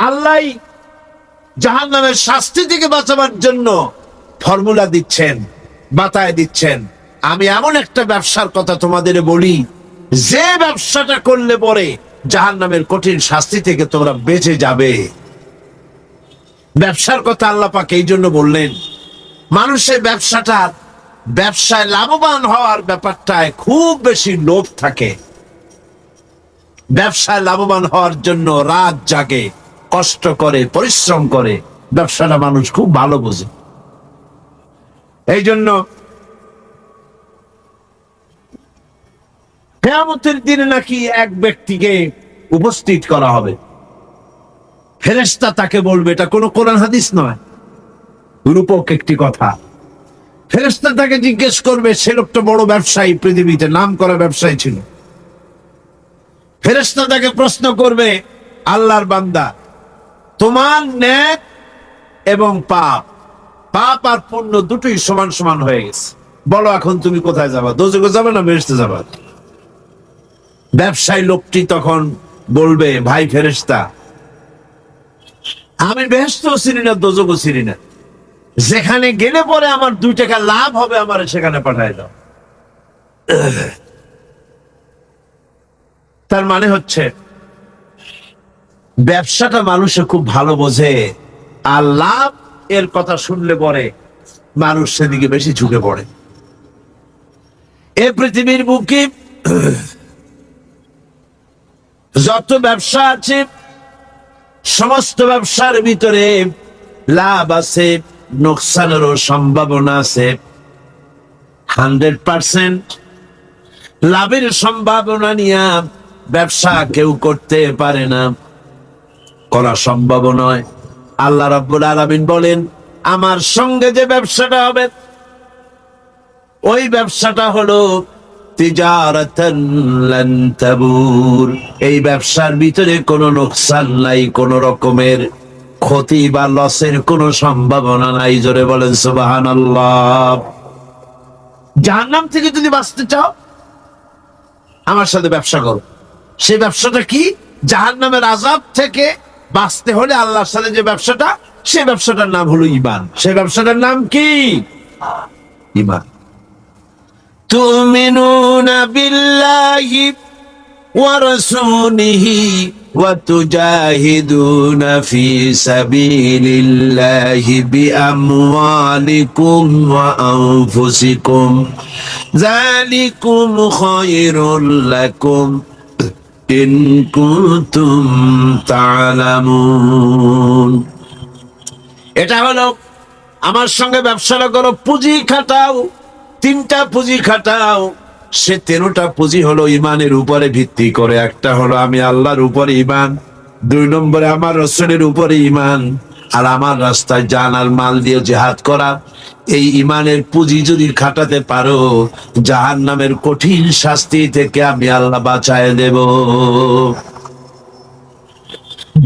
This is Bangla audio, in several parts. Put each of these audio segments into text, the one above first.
আল্লাহ জাহান্নামের শাস্তি থেকে বাঁচাবার জন্য ফর্মুলা দিচ্ছেন, বাতায় দিচ্ছেন। আমি এমন একটা ব্যবসার কথা তোমাদের বলি, যে ব্যবসাটা করলে পরে জাহান্নামের কঠিন শাস্তি থেকে তোমরা বেঁচে যাবে। ব্যবসার কথা আল্লাহ পাক এই জন্য বললেন, মানুষের ব্যবসায় লাভবান হওয়ার ব্যাপারটায় খুব বেশি লোভ থাকে। ব্যবসায় লাভবান হওয়ার জন্য রাত জাগে, কষ্ট করে, পরিশ্রম করে। ব্যবসাটা মানুষ খুব ভালো বোঝে। এই জন্য কিয়ামতের দিনে নাকি এক ব্যক্তিকে উপস্থিত করা হবে, ফেরেশতা তাকে বলবে, এটা কোনো কোরআন হাদিস নয়, রূপক একটি কথা। ফেরেশতা তাকে জিজ্ঞেস করবে, সে লোকটা বড় ব্যবসায়ী, পৃথিবীতে নাম করা ব্যবসায়ী ছিল। ফেরেশতা তাকে প্রশ্ন করবে, আল্লাহর বান্দা, তোমার নেক এবং পাপ আর পুণ্য দুটোই সমান সমান হয়ে গেছে, বলো এখন তুমি কোথায় যাবা, দোজখে যাবে না বেহেশতে যাবা? ব্যবসায়ী লোকটি তখন বলবে, ভাই ফেরেশতা, আমি বেহেশতও চিনি না, দোজখও চিনি না, যেখানে গেলে পরে আমার 2 টাকা লাভ হবে আমার সেখানে পাঠায় দাও। তার মানে হচ্ছে ব্যবসাটা মানুষে খুব ভালো বোঝে, আর লাভ এর কথা শুনলে পরে মানুষ সেদিকে বেশি ঝুঁকে পড়ে। এই পৃথিবীর বুকে যত ব্যবসা আছে, সমস্ত ব্যবসার ভিতরে লাভ আছে, নোকসানেরও সম্ভাবনা আছে। 100% লাভের সম্ভাবনা নিয়ে ব্যবসা কেউ করতে পারে না, করা সম্ভব নয়। আল্লাহ রাব্বুল আলামিন বলেন, আমার সঙ্গে যে ব্যবসাটা হবে, ওই ব্যবসাটা হলো তিজারাতান লান তাবুর। এই ব্যবসার ভিতরে কোনো নোকসান নাই, কোনো রকমের ক্ষতি বা লসের কোনো সম্ভাবনা নাই। জোরে বলেন সুবহানাল্লাহ। জাহান্নাম থেকে যদি বাঁচতে চাও, আমার সাথে ব্যবসা করো। সেই ব্যবসাটা কি? জাহান্নামের আযাব থেকে বাঁচতে হলে আল্লাহর সাথে যে ব্যবসাটা, সেই ব্যবসাটার নাম হলো ঈমান। সেই ব্যবসাটার নাম কি? ঈমান। তুমিনুনা বিল্লাহি ওয়া রাসূলিহি ওয়া তুজাহিদুনা ফি সাবিলিল্লাহি বিআমওয়ালিকুম ওয়া আনফুসিকুম যালিকুম খায়রুল লাকুম ইন কুনতুম তা'লামুন। এটা হলো আমার সঙ্গে ব্যবসাটা করো, পুঁজি খাটাও, 3টা পুঁজি খাটাও। সে 13টা পুঁজি হলো ইমানের উপরে ভিত্তি করে। একটা হলো আমি আল্লাহর উপরে ইমান, 2 নম্বরে আমার রাসূলের উপরে ইমান, আর আমার রাস্তায় জান আর মাল দিয়ে জিহাদ করা। এই ইমানের পুঁজি যদি খাটাতে পারো, জাহান্নামের কঠিন শাস্তি থেকে আমি আল্লাহ বাঁচায় দেব।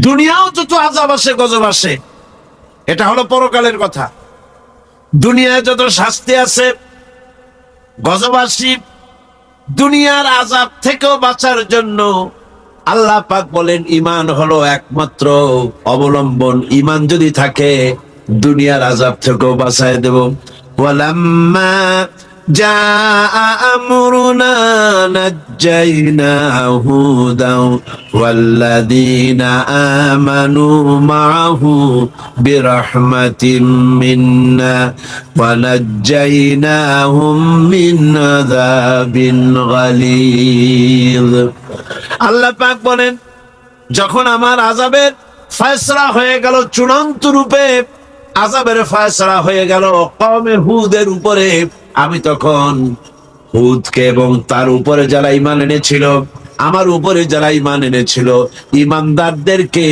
দুনিয়াও যত আযাব আসে, গজব আসে, এটা হলো পরকালের কথা। দুনিয়ায় যত শাস্তি আছে, গজব আসে, দুনিয়ার আযাব থেকেও বাঁচার জন্য আল্লাহ পাক বলেন, ঈমান হলো একমাত্র অবলম্বন। ঈমান যদি থাকে, দুনিয়ার আযাব থেকেও বাঁচায় দেব। ওয়ালাম্মা জাআ আমরুনা নাজ্জাইনা হুদাও ওয়াল্লাযীনা আমানু মাআহু বিরহমাতিম মিন্না ওয়া নাজ্জাইনাহুম মিন আযাবিন গালিয। আল্লাহ পাক বলেন, যখন আমার আযাবের ফয়সালা হয়ে গেল, চূড়ান্ত রূপে আযাবের ফয়সালা হয়ে গেল কওমে হুদের উপরে, আমি তখন হুদকে এবং তার উপরে যারা ঈমান এনেছিল, আমার উপরে যারা ঈমান এনেছিল, ঈমানদারদেরকে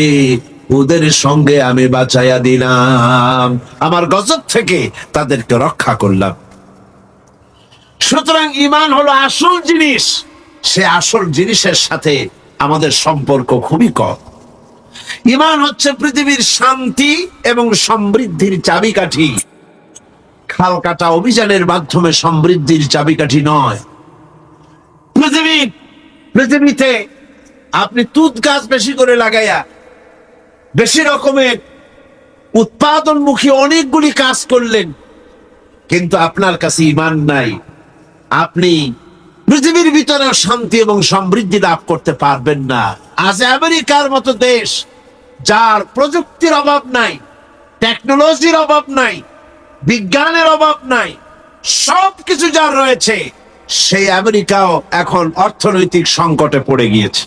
হুদের সঙ্গে আমি বাঁচাইয়া দিলাম, আমার গজব থেকে তাদেরকে রক্ষা করলাম। সুতরাং ঈমান হলো আসল জিনিস। সে আসল জিনিসের সাথে আমাদের সম্পর্ক খুবই কম। ঈমান হচ্ছে পৃথিবীর শান্তি এবং সমৃদ্ধির চাবিকাঠি। খাল কাটা অভিযানের মাধ্যমে সমৃদ্ধির চাবিকাঠি নয়। পৃথিবীতে আপনি তুত গাছ বেশি করে লাগাইয়া বেশি রকমের উৎপাদনমুখী অনেকগুলি কাজ করলেন, কিন্তু আপনার কাছে ঈমান নাই, আপনি পৃথিবীর ভিতরে শান্তি এবং সমৃদ্ধি লাভ করতে পারবেন না। আজ আমেরিকার মতো দেশ, যার প্রযুক্তির অভাব নাই, টেকনোলজির অভাব নাই, বিজ্ঞানের অভাব নাই, সবকিছু যার রয়েছে, সেই আমেরিকাও এখন অর্থনৈতিক সংকটে পড়ে গিয়েছে।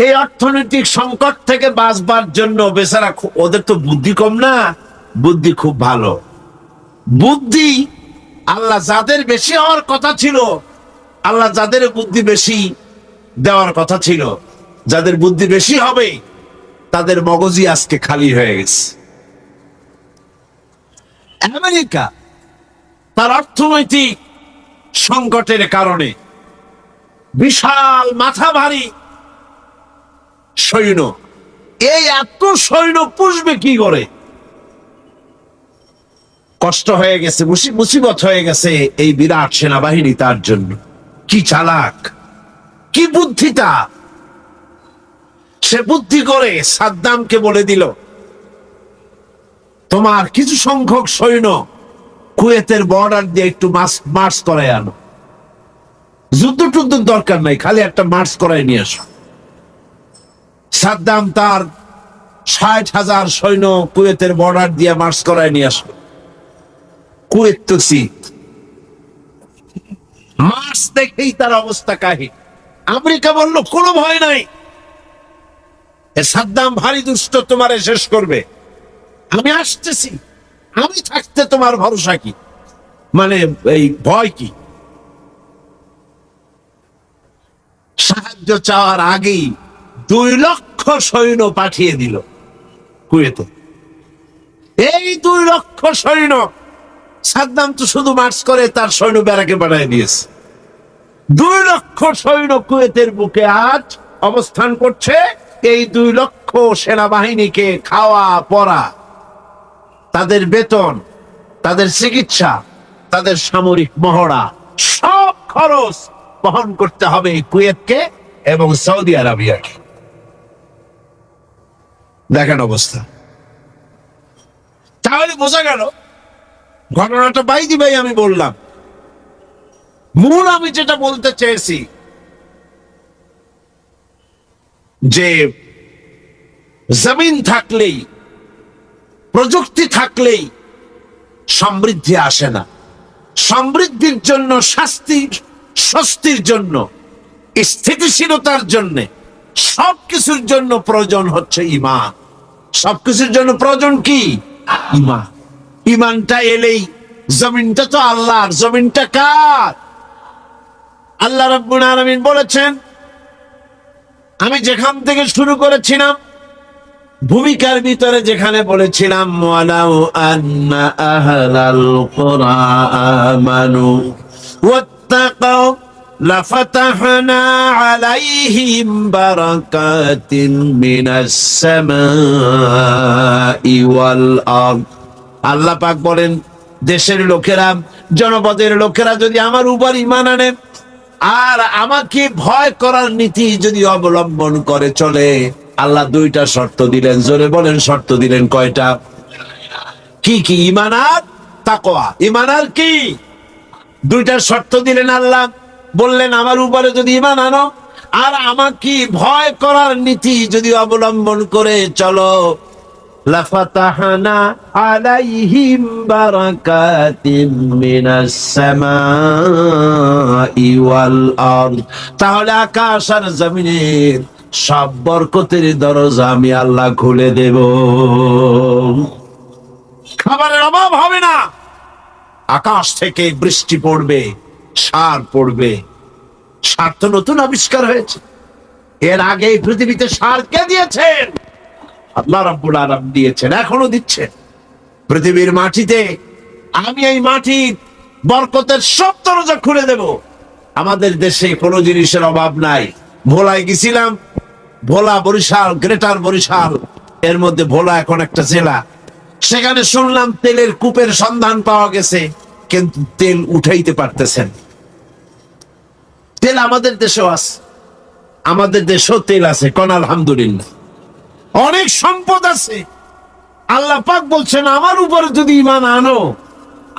এই অর্থনৈতিক সংকট থেকে বাঁচবার জন্য বেচারা, ওদের তো বুদ্ধি কম না, বুদ্ধি খুব ভালো। বুদ্ধি আল্লাহ যাদের বেশি হওয়ার কথা ছিল, আল্লাহ যাদের বুদ্ধি বেশি দেওয়ার কথা ছিল, যাদের বুদ্ধি বেশি হবে, তাদের মগজই আজকে খালি হয়ে গেছে। আমেরিকা তার অর্থনৈতিক সংকটের কারণে বিশাল মাথা ভারী সৈন্য, এই এত সৈন্য পুষবে কি করে? কষ্ট হয়ে গেছে, মুসিবত হয়ে গেছে এই বিরাট সেনাবাহিনী তার জন্য। কি চালাক, কি বুদ্ধিটা! সে বুদ্ধি করে সাদ্দামকে বলে দিল, তোমার কিছু সংখ্যক সৈন্য কুয়েতের বর্ডার দিয়ে একটু মার্চ করায় আনো, যুদ্ধ টুদ্ধ দরকার নাই, খালি একটা মার্চ করায় নিয়ে আসো। সাদ্দাম তার 60,000 সৈন্য কুয়েতের বর্ডার দিয়ে মার্চ করায় নিয়ে আসলো। কুয়েত তো শীত, মার্চ দেখেই তার অবস্থা কাহিল। আমেরিকা বলল, কোনো ভয় নাই, সাদ্দাম ভারী দুষ্ট, তোমারে শেষ করবে, আমি আসতেছি, আমি থাকতে তোমার ভরসা কি? মানে এই ভয় কি? সাহায্য চাওয়ার আগেই 2 লক্ষ সৈন্য পাঠিয়ে দিল কুয়েতে। এই 2 লক্ষ সৈন্য, সাদ্দাম তো শুধু মার্চ করে, তার সৈন্য ব্যারাকে পাঠিয়ে দিয়েছে। 2 লক্ষ সৈন্য কুয়েতের বুকে আজ অবস্থান করছে। এই 2 লক্ষ সেনাবাহিনীকে খাওয়া পড়া, তাদের বেতন, তাদের চিকিৎসা, তাদের সামরিক মহড়া, সব খরচ বহন করতে হবে কুয়েতকে এবং সৌদি আরবিয়াকে। দেখেন অবস্থা। তাহলে বোঝা গেল, ঘটনাটা বাইদি ভাই আমি বললাম, মূল আমি যেটা বলতে চেয়েছি যে জমিন থাকলেই, প্রযুক্তি থাকলেই সমৃদ্ধি আসে না। সমৃদ্ধির জন্য, স্বস্তির জন্য, স্থিতিশীলতার জন্য, সবকিছুর জন্য প্রয়োজন হচ্ছে ঈমান। সবকিছুর জন্য প্রয়োজন কি? ঈমান। ঈমানটা এলেই, জমিনটা তো আল্লাহর, জমিনটা কার? আল্লাহ রাব্বুল আলামিন বলেছেন, আমি যেখান থেকে শুরু করেছিলাম ভূমিকার ভিতরে, যেখানে বলেছিলাম ওয়ালাউ আন্না আহলাল কুরআ আমানু ওয়াত্তাকাউ লাফাতাহনা আলাইহিম বারাকাতিন মিনাস সামাই ওয়াল আরদ। আল্লাহ পাক বলেন, দেশের লোকেরা, জনপদের লোকেরা যদি আমার উপর ঈমান আনে আর আমাকে ভয় করার নীতি যদি অবলম্বন করে চলে, আল্লাহ 2টা শর্ত দিলেন। জোরে বলেন, শর্ত দিলেন কয়টা? কি কি? ঈমান আর তাকওয়া। ঈমান আর কি? 2টা শর্ত দিলেন আল্লাহ। বললেন, আমার উপরে যদি ঈমান আনো আর আমাকে ভয় করার নীতি যদি অবলম্বন করে চলো, লাফাতাহনা আলাইহিম বারাকাতিম মিনাস সামাই ওয়াল আরদ। তাহলে আকাশ আর জমিনের সব বরকতের দরজা আমি আল্লাহ খুলে দেব। খাবারের অভাব হবে না, আকাশ থেকে বৃষ্টি পড়বে, সার পড়বে। সার তো নতুন আবিষ্কার হয়েছে, এর আগে পৃথিবীতে সার কে দিয়েছেন? আল্লাহ রাব্বুল আলামিন দিয়েছেন, এখনো দিচ্ছেন। পৃথিবীর মাটিতে আমি এই মাটির বরকতের সব দরজা খুলে দেব। আমাদের দেশে কোনো জিনিসের অভাব নাই। ভোলায় গেছিলাম, ভোলা বরিশাল, গ্রেটার বরিশাল, এর মধ্যে ভোলা এখন একটা জেলা। সেখানে শুনলাম তেলের কূপের সন্ধান পাওয়া গেছে, কিন্তু তেল উঠাইতে পারতেছেন। তেল আমাদের দেশেও আছে, আমাদের দেশেও তেল আছে, কোন আলহামদুলিল্লাহ। অনেক সম্পদ আছে। আল্লাহ পাক বলছেন আমার উপরে যদি ঈমান আনো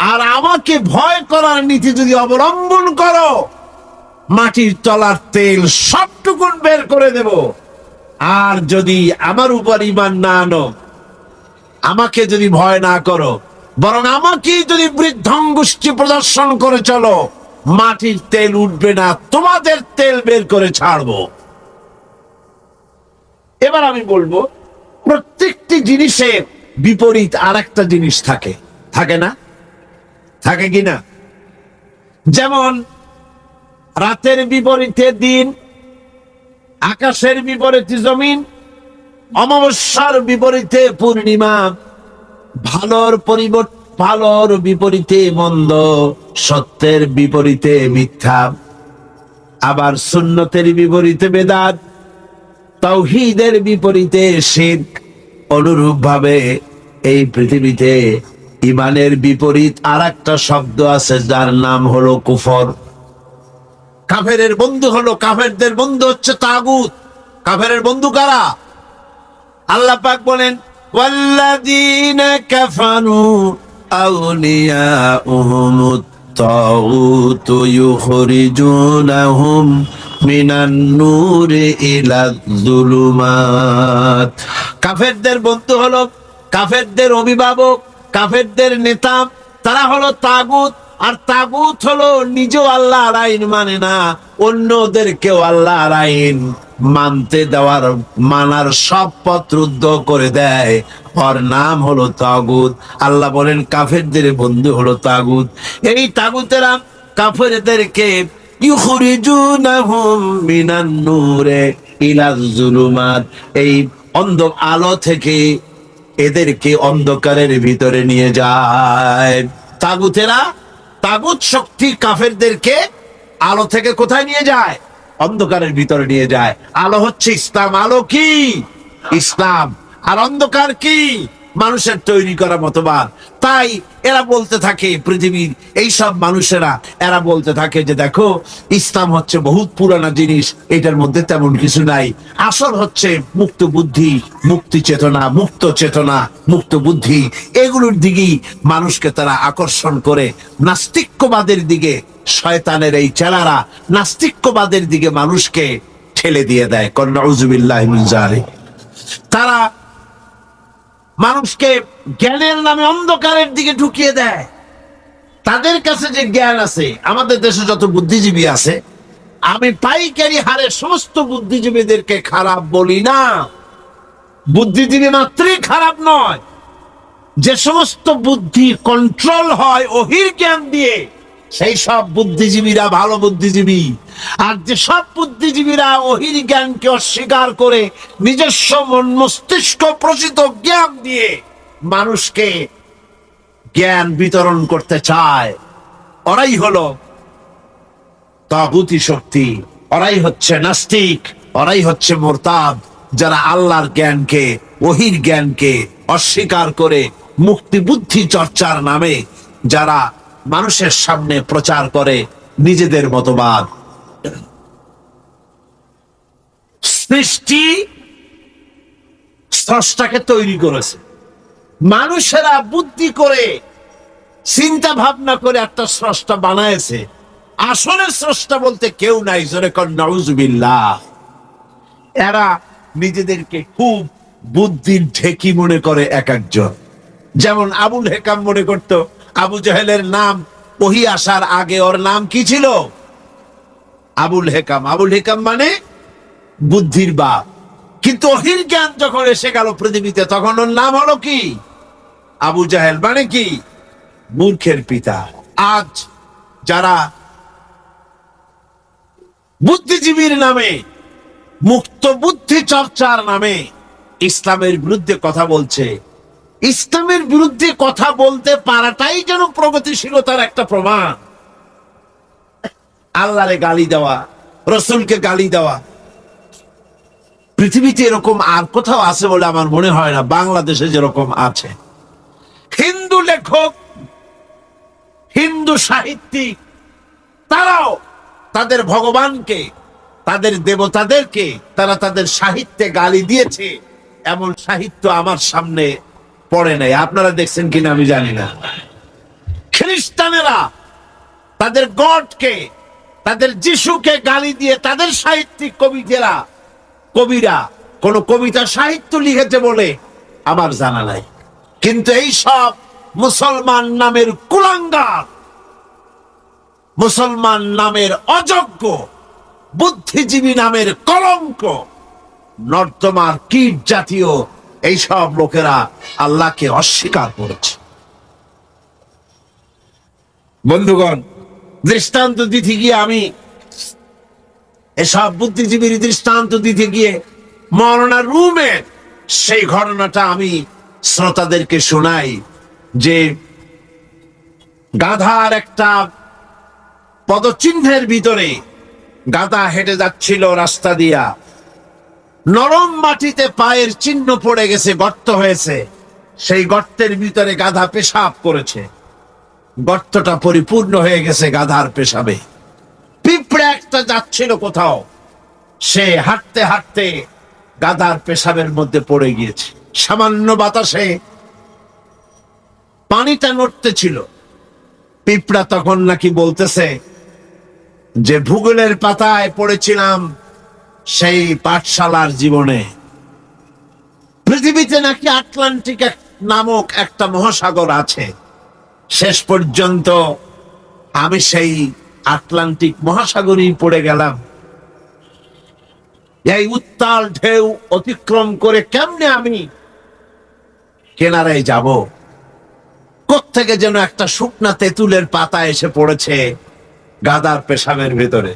আর আমাকে ভয় করার নীতি যদি অবলম্বন করো, মাটির তলার তেল সবটুকুন বের করে দেব। আর যদি আমার উপর ঈমান না আনো, আমাকে যদি ভয় না করো, বরং আমাকে যদি বৃদ্ধাঙ্গুষ্টি প্রদর্শন করে চলো, মাটির তেল উঠবে না, তোমাদের তেল বের করে ছাড়বো। এবার আমি বলবো, প্রত্যেকটি জিনিসের বিপরীত আর একটা জিনিস থাকে, থাকে না? থাকে কিনা? যেমন রাতের বিপরীতে দিন, আকাশের বিপরীতে জমিন, অমাবস্যার বিপরীতে পূর্ণিমা, ভালোর বিপরীতে মন্দ, সত্যের বিপরীতে মিথ্যা, আবার সুন্নতের বিপরীতে বেদাত, তাওহীদের বিপরীতে শিরক। অনুরূপ ভাবে এই পৃথিবীতে ঈমানের বিপরীত আর একটা শব্দ আছে, যার নাম হলো কুফর। কাফেরের বন্ধু হলো, কাফেরদের বন্ধু হচ্ছে তাগুত। কাফেরের বন্ধু কারা? আল্লাহ পাক বলেন, ওয়াল্লাযীনা কাফারু আউলিয়াউহুমুত তাগুতু ইউখরিজুনাহুম মিনান নূরি ইলাজ যুলুমাত। কাফেরদের বন্ধু হলো, কাফেরদের অভিভাবক, কাফেরদের নেতা, তারা হলো তাগুত। আর তাগুত হলো নিজেও আল্লাহর আইন মানে না, অন্যদেরকেও আল্লাহর আইন মানতে দেওয়ার, মানার সব পথ রুদ্ধ করে দেয়, ওর নাম হলো তাগুত। আল্লাহ বলেন কাফেরদের বন্ধু হলো তাগুত। এই তাগুতেরা কাফেরদেরকে ইউখরিজুনাহুম মিনান নূরে ইলাজ যুলুমাত, এই আলো থেকে এদেরকে অন্ধকারের ভিতরে নিয়ে যায়। তাগুতেরা, তাগুত শক্তি কাফেরদেরকে আলো থেকে কোথায় নিয়ে যায়? অন্ধকারের ভিতরে নিয়ে যায়। আলো হচ্ছে ইসলাম। আলো কি? ইসলাম। আর অন্ধকার কি? মানুষের তৈরি করা মতবাদ। তাই এরা বলতে থাকে, পৃথিবীর এই সব মানুষেরা এরা বলতে থাকে যে দেখো, ইসলাম হচ্ছে বহুত পুরানা জিনিস, এটার মধ্যে তেমন কিছু নাই। আসল হচ্ছে মুক্ত বুদ্ধি, মুক্তি চেতনা, মুক্ত চেতনা, মুক্ত বুদ্ধি, এগুলোর দিকেই মানুষকে তারা আকর্ষণ করে। নাস্তিক্যবাদের দিকে শয়তানের এই চেলারা নাস্তিক্যবাদের দিকে মানুষকে ঠেলে দিয়ে দেয়। নাউযুবিল্লাহি মিন যালিক। তারা মানুষকে জ্ঞানের নামে অন্ধকারের দিকে ঢুকিয়ে দেয়। তাদের কাছে যে জ্ঞান আছে, আমাদের দেশে যত বুদ্ধিজীবী আছে, আমি পাইকারি হারে সমস্ত বুদ্ধিজীবীদেরকে খারাপ বলি না। বুদ্ধিজীবী মাত্রই খারাপ নয়। যে সমস্ত বুদ্ধি কন্ট্রোল হয় ওহির জ্ঞান দিয়ে, সেই সব বুদ্ধিজীবীরা ভালো বুদ্ধিজীবী। আর যে সব বুদ্ধিজীবীরা ওহির জ্ঞানকে অস্বীকার করে নিজস্ব মন মস্তিষ্ক প্রসিত জ্ঞান দিয়ে মানুষকে জ্ঞান বিতরণ করতে চায়, ওরাই হলো তাগুতি শক্তি, ওরাই হচ্ছে নাস্তিক, ওরাই হচ্ছে মুরতাদ। যারা আল্লাহর জ্ঞানকে, ওহির জ্ঞানকে অস্বীকার করে মুক্তি বুদ্ধি চর্চার নামে যারা মানুষের সামনে প্রচার করে নিজেদের মতবাদ। সৃষ্টি স্রষ্টাকে তৈরি করেছে, মানুষেরা বুদ্ধি করে চিন্তা ভাবনা করে একটা স্রষ্টা বানায়েছে। আসলে স্রষ্টা বলতে কেউ নাই, জোরে কর নাউযুবিল্লাহ। এরা নিজেদেরকে খুব বুদ্ধির ঢেকি মনে করে এক একজন। যেমন আবুল হেকাম মনে করত আবু জাহেলের নাম ওহী আসার আগে ওর নাম কি ছিল? আবুল হেকাম। আবুল হেকাম মানে বুদ্ধির বাপ। কিন্তু ওহির জ্ঞান যখন এসে গেল পৃথিবীতে, তখন ওর নাম হলো কি? আবু জাহেল, মানে কি? মূর্খের পিতা। আজ যারা বুদ্ধিজীবীর নামে, মুক্ত বুদ্ধি চর্চার নামে ইসলামের বিরুদ্ধে কথা বলছে, ইসলামের বিরুদ্ধে কথা বলতে পারাটাই যেন প্রগতিশীলতার একটা প্রমাণ। আল্লাহরে গালি দেওয়া, রসুলকে গালি দেওয়া, পৃথিবীতে এরকম আর কোথাও আছে বলে আমার মনে হয় না। বাংলাদেশে যেরকম আছে, হিন্দু লেখক, হিন্দু সাহিত্যিক, তারাও তাদের ভগবানকে, তাদের দেবতাদেরকে তারা তাদের সাহিত্যে গালি দিয়েছে। এমন সাহিত্য আমার সামনে পড়ে নাই। আপনারা দেখছেন কিনা আমি জানি না। খ্রিস্টানেরা তাদের গডকে, তাদের যিশুকে গালি দিয়ে তাদের সাহিত্যিক কবিরা কোন কবিতা সাহিত্য লিখেছে বলে আমার জানা নাই। কিন্তু এই সব মুসলমান নামের কুলাঙ্গার, মুসলমান নামের অযোগ্য, বুদ্ধিজীবী নামের কলঙ্ক, নর্দমার কীট জাতীয় এইসব লোকেরা আল্লাহকে অস্বীকার করেছে। বন্ধুগণ, দৃষ্টান্ত দিতে গিয়ে আমি এসব বুদ্ধিজীবীর দৃষ্টান্ত দিতে গিয়ে মওলানা রুমের সেই ঘটনাটা আমি শ্রোতাদেরকে শোনাই যে গাধার একটা পদচিহ্নের ভিতরে গাধা হেঁটে যাচ্ছিল রাস্তা দিয়া, নরম মাটিতে পায়ের চিহ্ন পড়ে গেছে, গর্ত হয়েছে, সেই গর্তের ভিতরে গাধা পেশাব করেছে, গর্তটা পরিপূর্ণ হয়ে গেছে গাধার পেশাবে। পিঁপড়া একটা যাচ্ছিল কোথাও, সে হাঁটতে হাঁটতে গাধার পেশাবের মধ্যে পড়ে গিয়েছে। সামান্য বাতাসে পানিটা নড়তে ছিল। পিঁপড়া তখন নাকি বলতেছে যে ভূগোলের পাতায় পড়েছিলাম সেই পাঠশালার জীবনে, পৃথিবীতে নাকি আটলান্টিক নামক একটা মহাসাগর আছে। শেষ পর্যন্ত আমি সেই আটলান্টিক মহাসাগরই পড়ে গেলাম। এই উত্তাল ঢেউ অতিক্রম করে কেমনে আমি কিনারায় যাব? কোত্থেকে যেন একটা শুকনা তেঁতুলের পাতা এসে পড়েছে গাধার পেশাবের ভেতরে।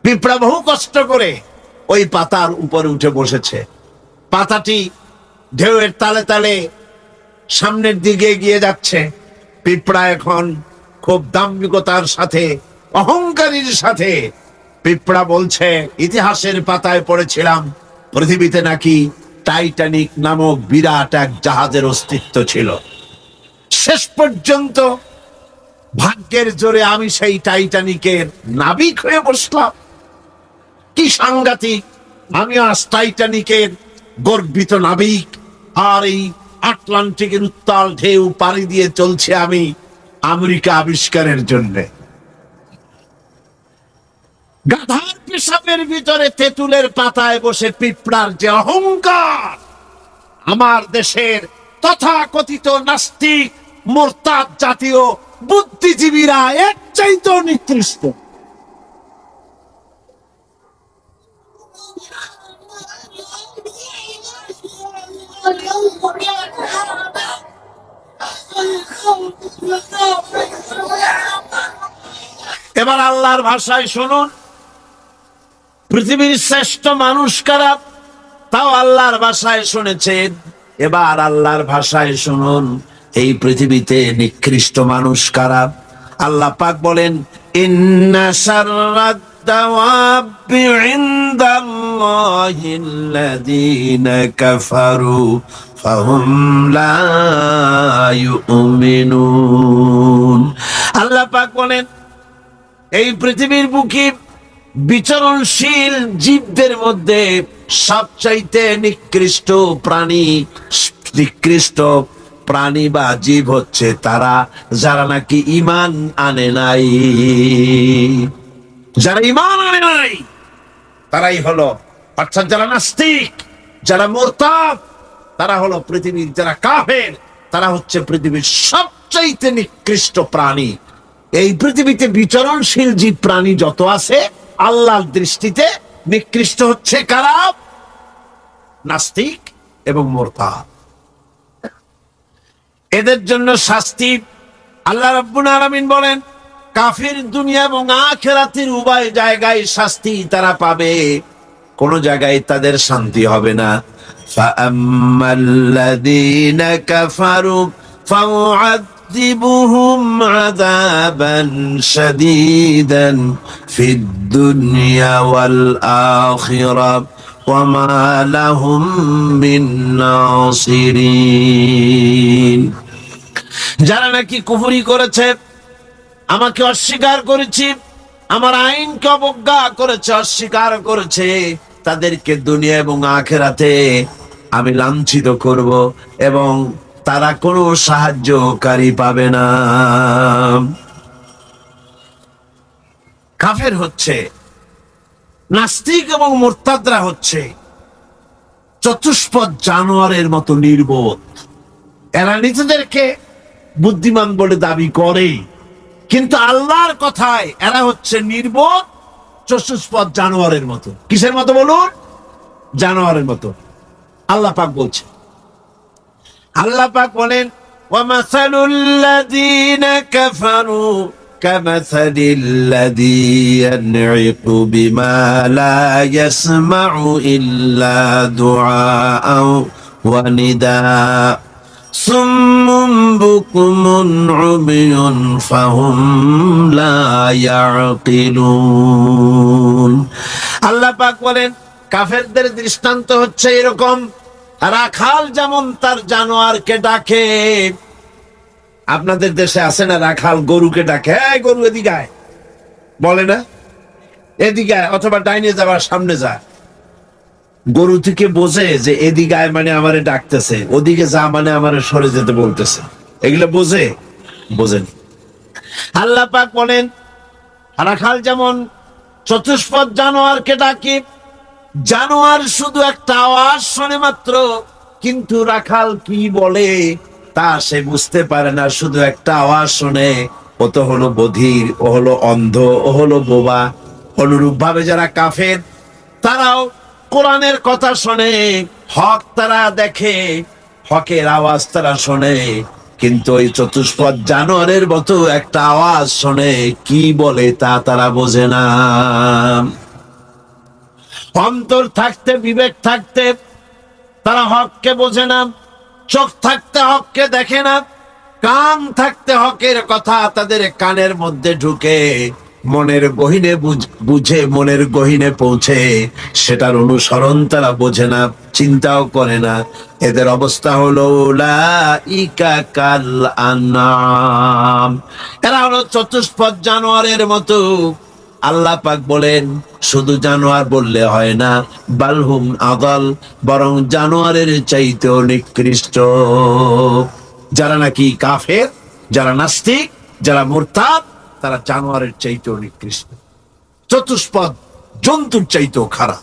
পিঁপড়া বহু কষ্ট করে ওই পাতার উপরে উঠে বসেছে। পাতাটি ঢেউয়ের তালে তালে সামনের দিকে এগিয়ে যাচ্ছে। পিঁপড়া এখন খুব দাম্ভিকতার সাথে, অহংকারীর সাথে পিঁপড়া বলছে, ইতিহাসের পাতায় পড়েছিলাম পৃথিবীতে নাকি টাইটানিক নামক বিরাট এক জাহাজের অস্তিত্ব ছিল। শেষ পর্যন্ত ভাগ্যের জোরে আমি সেই টাইটানিকের নাবিক হয়ে বসলাম। কি সাংঘাতিক! আমি আজ টাইটানিকের গর্বিত নাবিক, আর এই আটলান্টিকের উত্তাল ঢেউ পাড়ি দিয়ে চলছে আমি আমেরিকা আবিষ্কারের জন্য। গাধার পেশাবের ভিতরে তেঁতুলের পাতায় বসে পিঁপড়ার যে অহংকার! আমার দেশের তথাকথিত নাস্তিক মোরতাদ জাতীয় বুদ্ধিজীবীরা এর চাইতেও নিকৃষ্ট। এবার আল্লাহর ভাষায় শুনুন, পৃথিবীর শ্রেষ্ঠ মানুষ কারা তাও আল্লাহর ভাষায় শুনেছেন। এবার আল্লাহর ভাষায় শুনুন, এই পৃথিবীতে নিকৃষ্ট মানুষ কারা। আল্লাহ পাক বলেন, ইন্না শাররাদ দাওয়াবি ইনদাল্লাহিল্লাযীনা কাফারু ফাহুম লা ইউমিনুন। আল্লাহ পাক বলেন, এই পৃথিবীর বুকে বিচরণশীল জীবদের মধ্যে সবচাইতে নিকৃষ্ট প্রাণী বা জীব হচ্ছে তারা যারা নাকি ঈমান আনে নাই। যারা ঈমান আনে নাই তারাই হলো, অর্থাৎ যারা নাস্তিক, যারা মুরতাদ, তারা হলো পৃথিবীর, যারা কাফের, তারা হচ্ছে পৃথিবীর সবচাইতে নিকৃষ্ট প্রাণী। এই পৃথিবীতে বিচরণশীল জীব প্রাণী যত আছে আল্লাহর দৃষ্টিতে নিকৃষ্ট হচ্ছে কারা? নাস্তিক এবং মুরতাদ। এদের জন্য শাস্তি আল্লাহ রাব্বুল আলামিন বলেন, কাফির দুনিয়া এবং আখিরাতের উভয় জায়গায় শাস্তি তারা পাবে, কোন জায়গায় তাদের শান্তি হবে না। ফাআম্মাল্লাযীনা কাফারু ফাউআযিবুহুম আযাবান শাদীদান ফিদ দুনিয়া ওয়াল আখিরাহ ওয়া মা লাহুম মিন নাসিরিন। যারা নাকি কুফরি করেছে, আমাকে অস্বীকার করেছে, আমার আইনকে অবজ্ঞা করেছে, অস্বীকার করেছে, তাদেরকে দুনিয়া এবং আখিরাতে আমি লাঞ্ছিত করব এবং তারা কোনো সাহায্যকারী পাবে না। কাফের হচ্ছে, নাস্তিক এবং মুরতাদরা হচ্ছে চতুষ্পদ জানোয়ারের মতো নির্বোধ। এরা নিজেদেরকে বুদ্ধিমান বলে দাবি করে, কিন্তু আল্লাহর কথায় এরা হচ্ছে নির্বোধ চতুষ্পদ জানোয়ারের মতো। কিসের মতো বলুন? জানোয়ারের মতো। আল্লাহ পাক বলছে, আল্লাহ পাক বলেন, ওয়ামাসালুল লাযীনা কাফারু কামাসালিল লাযী ইয়ানঈকু বিমা লা ইয়াসমাউ ইল্লা দুআআন ওয়া নিদাআ সুম্মুন বুকুমুন উমিয়ুন ফাহুম লা ইয়াকিলুন। আল্লাহ পাক বলেন, কাফেরদের দৃষ্টান্ত হচ্ছে এরকম, রাখাল যেমন তার জানোয়ারকে ডাকে। আপনাদের দেশে আছে না রাখাল গরুকে ডাকে, এই গরু এদিকে আয়, বলে না? এদিকে আয়, অথবা ডাইনে যাওয়ার সামনে যা। গরু থেকে বোঝে যে এদিকে আয় মানে আমারে ডাকতেছে, ওদিকে যা মানে আমারে সরে যেতে বলতেছে। এগুলো বোঝে? বোঝেন। আল্লাহ পাক বলেন, রাখাল যেমন চতুষ্পদ জানোয়ারকে ডাকে, জানোয়ার শুধু একটা আওয়াজ শোনে মাত্র, কিন্তু রাখাল কি বলে তা সে বুঝতে পারে না। শুধু একটা আওয়াজ শোনে, ও তো হলো বধির, ও হলো অন্ধ, ও হলো বোবা। অনুরূপ ভাবে যারা কাফের, তারাও কোরআনের কথা শোনে, হক তারা দেখে, হকের আওয়াজ তারা শোনে, কিন্তু ওই চতুষ্পদ জানোয়ারের মতো একটা আওয়াজ শোনে, কি বলে তা তারা বোঝে না। অন্তর থাকতে, বিবেক থাকতে তারা হককে বোঝে না, চোখ থাকতে হককে দেখে না, কান থাকতে হকের কথা তাদের কানের মধ্যে ঢুকে, মনের গহীনে বুঝে, মনের গহীনে পৌঁছে, সেটার অনুসরণ তারা বোঝে না, চিন্তাও করে না। এদের অবস্থা হলো উলাইকা কাল আনআম, এরা হলো চতুষ্পদ জানোয়ারের মতো। আল্লাহ পাক বলেন, শুধু জানোয়ার বললে হয় না, বালহুম আদাল, বরং জানোয়ারের চাইতেও নিকৃষ্ট। যারা নাকি কাফের, যারা নাস্তিক, যারা মুরতাদ, তারা জানোয়ারের চাইতেও নিকৃষ্ট, চতুষ্পদ জন্তুর চাইতেও খারাপ।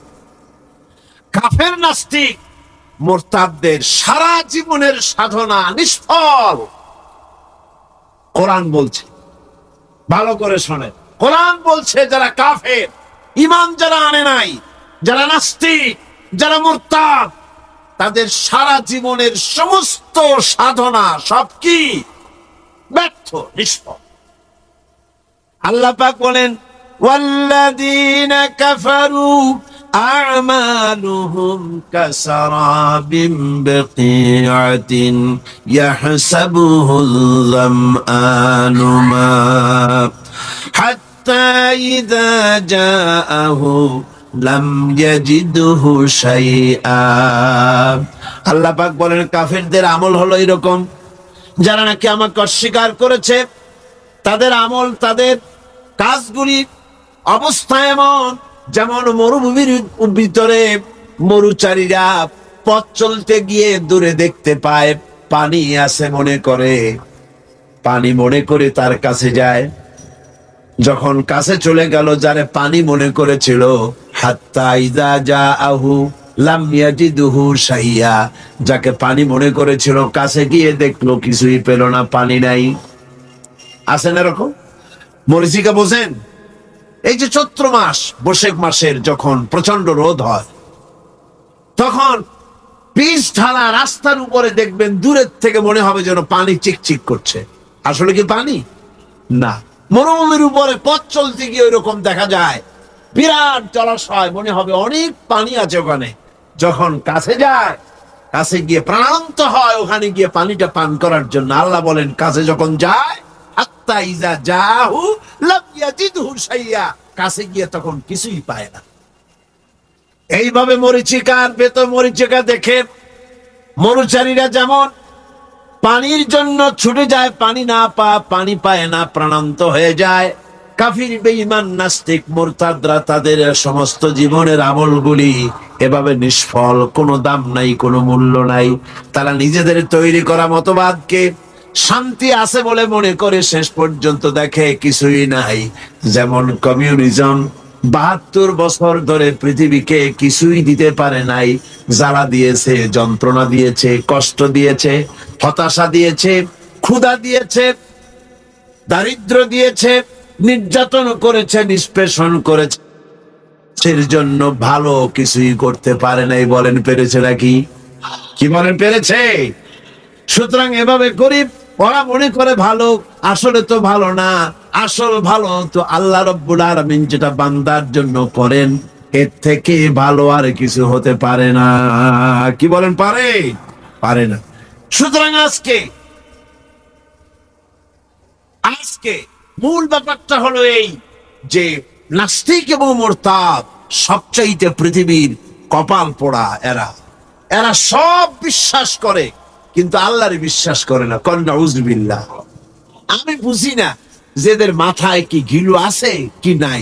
কাফের নাস্তিক মুরতাদদের সারা জীবনের সাধনা নিষ্ফল। কোরআন বলছে, ভালো করে শোনেন, কোরআন বলছে যারা কাফের, ঈমান যারা আনে নাই, যারা নাস্তিক, যারা মুরতাদ, তাদের সারা জীবনের সমস্ত সাধনা সব কি? ব্যর্থ, নিষ্ফল। আল্লাহ পাক বলেন, ওয়াল্লাযীনা কাফারু আ'মালুহুম কাসারাবিন বিকিআতিন ইয়াহসাবুহুল যামআনু মা হাত্তা ইযা জাআহু লাম ইয়াজিদহু শাইআ। আল্লাহ পাক বলেন, কাফেরদের আমল হলো এরকম, যারা নাকি আমাকে অস্বীকার করেছে, তাদের আমল, তাদের কাজগুলি অবস্থা এমন, যেমন মরুভূমির ভিতরে মরুচারীরা পথ চলতে গিয়ে দূরে দেখতে পায় পানি আছে, পানি মনে করে তার কাছে যায়। যখন কাছে চলে গেল, যারে পানি মনে করেছিল, হাত্তা ইযা জাআহু লাম ইয়াজিদহু শাইআ, যাকে পানি মনে করেছিল, কাছে গিয়ে দেখলো কিছুই পেল না, পানি নাই। আছেন এরকম? মরীচিকা বোঝেন? এই যে চৈত্র মাস, বৈশাখ মাসের যখন প্রচন্ড রোদ হয়, তখন পিচ ঢালা রাস্তার উপরে দেখবেন দূরের থেকে মনে হবে যেন পানি চিকচিক করছে। আসলে কি পানি? না। মরুভূমির উপরে পথ চলতে গিয়ে ওইরকম দেখা যায়, বিরাট জলাশয়, মনে হবে অনেক পানি আছে ওখানে। যখন কাছে যায়, কাছে গিয়ে প্রাণান্ত হয় ওখানে গিয়ে পানিটা পান করার জন্য। আল্লাহ বলেন, কাছে যখন যায়, হাত্তা ইযা জাআহু লাম ইয়াজিদহু শাইআ, কাছে গিয়ে তখন কিছুই পায় না। এইভাবে মরীচিকার ভেতর মরীচিকা দেখে মরুচারীরা যেমন পানির জন্য ছুটে যায়, পানি না পায় না, প্রাণান্ত হয়ে যায়, কাফির, বেঈমান, নাস্তিক, মুরতাদরা তাদের সমস্ত জীবনের আমলগুলি এভাবে নিষ্ফল, কোনো দাম নাই, কোনো মূল্য নাই। তারা নিজেদের তৈরি করা মতবাদকে শান্তি আছে বলে মনে করে শেষ পর্যন্ত দেখে কিছুই নাই। যেমন কমিউনিজম 72 বছর ধরে পৃথিবীকে কিছুই দিতে পারে নাই। জ্বালা দিয়েছে, যন্ত্রণা দিয়েছে, কষ্ট দিয়েছে, হতাশা দিয়েছে, ক্ষুধা দিয়েছে, দারিদ্র দিয়েছে, নির্যাতন করেছে, নিষ্পেষণ করেছে। এর জন্য ভালো কিছুই করতে পারে নাই। বলেন পেরেছে নাকি? কি বলেন, পেরেছে? সুতরাং এভাবে গরিব ওরা মনে করে ভালো, আসলে তো ভালো না। আসল ভালো তো আল্লাহ রাব্বুল আলামিন যেটা বান্দার জন্য করেন, এর থেকে ভালো আর কিছু হতে পারে না। কি বলেন, পারে? পারে না। সুতরাং আজকে মূল ব্যাপারটা হলো এই যে নাস্তিক এবং মুরতাদ সবচাইতে পৃথিবীর কপাল পোড়া। এরা সব বিশ্বাস করে কিন্তু আল্লাহর বিশ্বাস করে না। নাউযুবিল্লাহ। আমি বুঝি না যেদের মাথায় কি ঘিলু আছে কি নাই।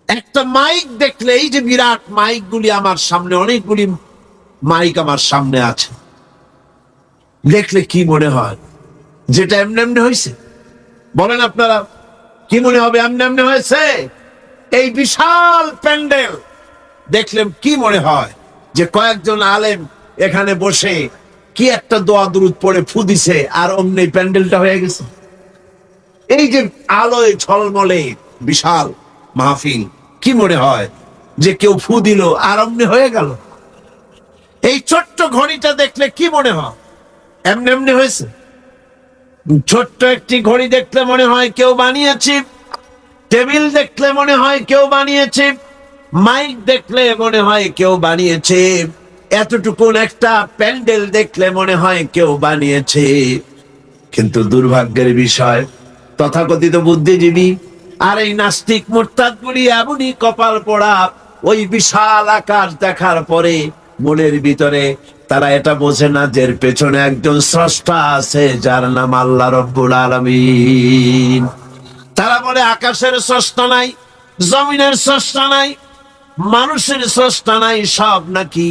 একটা মাইক দেখলে, এই যে বিরাট মাইক গুলি আমার সামনে, অনেকগুলি মাইক আমার সামনে আছে, দেখলে কি মনে হয়? যেটা এমনি এমনি হয়েছে? বলেন আপনারা, কি মনে হবে? এমনি এমনি হয়েছে? এই বিশাল প্যান্ডেল দেখলে কি মনে হয় যে কয়েকজন আলেম এখানে বসে কি একটা দোয়া দুরূদ পড়ে ফু দিছে আর অমনি প্যান্ডেলটা হয়ে গেছে? এই যে আলোয় ঝলমলে বিশাল মাহফিল, কি মনে হয় যে কেউ ফু দিল আর অমনি হয়ে গেল? এই ছোট্ট ঘড়িটা দেখলে কি মনে হয়? এমনি এমনি হয়েছে? ছোট্ট একটি ঘড়ি দেখলে মনে হয় কেউ বানিয়েছে। টেবিল দেখলে মনে হয় কেউ বানিয়েছে। মাইক দেখলে মনে হয় কেউ বানিয়েছে। এতটুকুন একটা প্যান্ডেল দেখলে মনে হয় কেউ বানিয়েছে। কিন্তু দুর্ভাগ্যের বিষয়, তথাকথিত বুদ্ধিজীবী আর এই নাস্তিক মুরতাদ গুলি এমনই কপাল পোড়া, ওই বিশাল আকাশ দেখার পরে মনের ভিতরে তারা এটা বোঝে না যে এর পেছনে একজন স্রষ্টা আছে, যার নাম আল্লাহ রাব্বুল আলামিন। তারা বলে আকাশের স্রষ্টা নাই, জমিনের স্রষ্টা নাই, মানুষের স্রষ্টা নাই, সব নাকি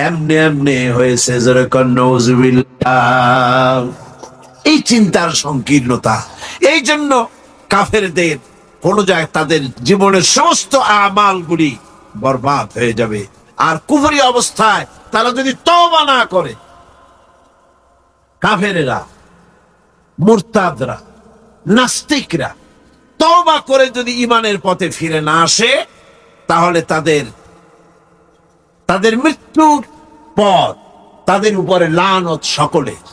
এমনি এমনি হয়েছে। যেরকম নাউযুবিল্লাহ। এই চিন্তার সংকীর্ণতা, এই জন্য কাফেরদের কোন জায়গায় তাদের জীবনের সমস্ত আমালগুলি বরবাদ হয়ে যাবে। আর কুফরি অবস্থায় তারা যদি তওবা না করে, কাফেরেরা, মুরতাদরা, নাস্তিকরা তওবা করে যদি ঈমানের পথে ফিরে না আসে, তাহলে তাদের মৃত্যুর পর তাদের উপরে লানত সকলের,